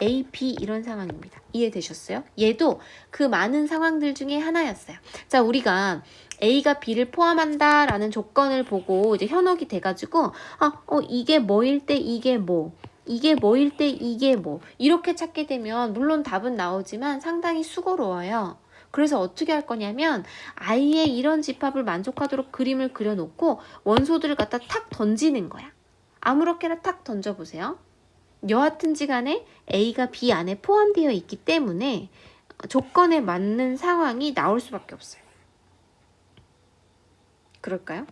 A, B 이런 상황입니다. 이해되셨어요? 얘도 그 많은 상황들 중에 하나였어요. 자, 우리가 A가 B를 포함한다 라는 조건을 보고 이제 현혹이 돼가지고 이게 뭐일 때 이게 뭐 이게 뭐일 때 이게 뭐 이렇게 찾게 되면 물론 답은 나오지만 상당히 수고로워요. 그래서 어떻게 할 거냐면 아예 이런 집합을 만족하도록 그림을 그려놓고 원소들을 갖다 탁 던지는 거야. 아무렇게나 탁 던져보세요. 여하튼지 간에 A가 B 안에 포함되어 있기 때문에 조건에 맞는 상황이 나올 수밖에 없어요. 그럴까요?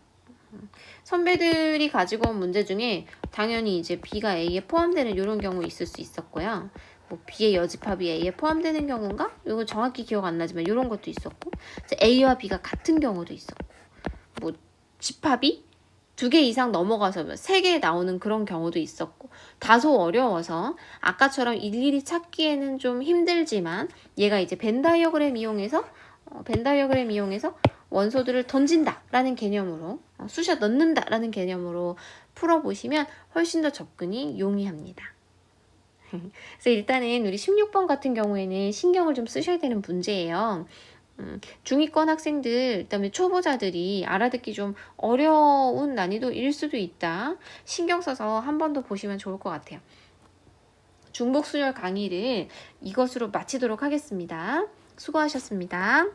선배들이 가지고 온 문제 중에 당연히 이제 B가 A에 포함되는 이런 경우 있을 수 있었고요. 뭐 B의 여집합이 A에 포함되는 경우인가? 이거 정확히 기억 안 나지만 이런 것도 있었고 A와 B가 같은 경우도 있었고 뭐 집합이 2개 이상 넘어가서 3개 나오는 그런 경우도 있었고 다소 어려워서 아까처럼 일일이 찾기에는 좀 힘들지만 얘가 이제 벤 다이어그램 이용해서 원소들을 던진다 라는 개념으로 쑤셔 넣는다 라는 개념으로 풀어보시면 훨씬 더 접근이 용이합니다. 그래서 일단은 우리 16번 같은 경우에는 신경을 좀 쓰셔야 되는 문제예요. 중위권 학생들, 그다음에 초보자들이 알아듣기 좀 어려운 난이도일 수도 있다. 신경 써서 한 번 더 보시면 좋을 것 같아요. 중복순열 강의를 이것으로 마치도록 하겠습니다. 수고하셨습니다.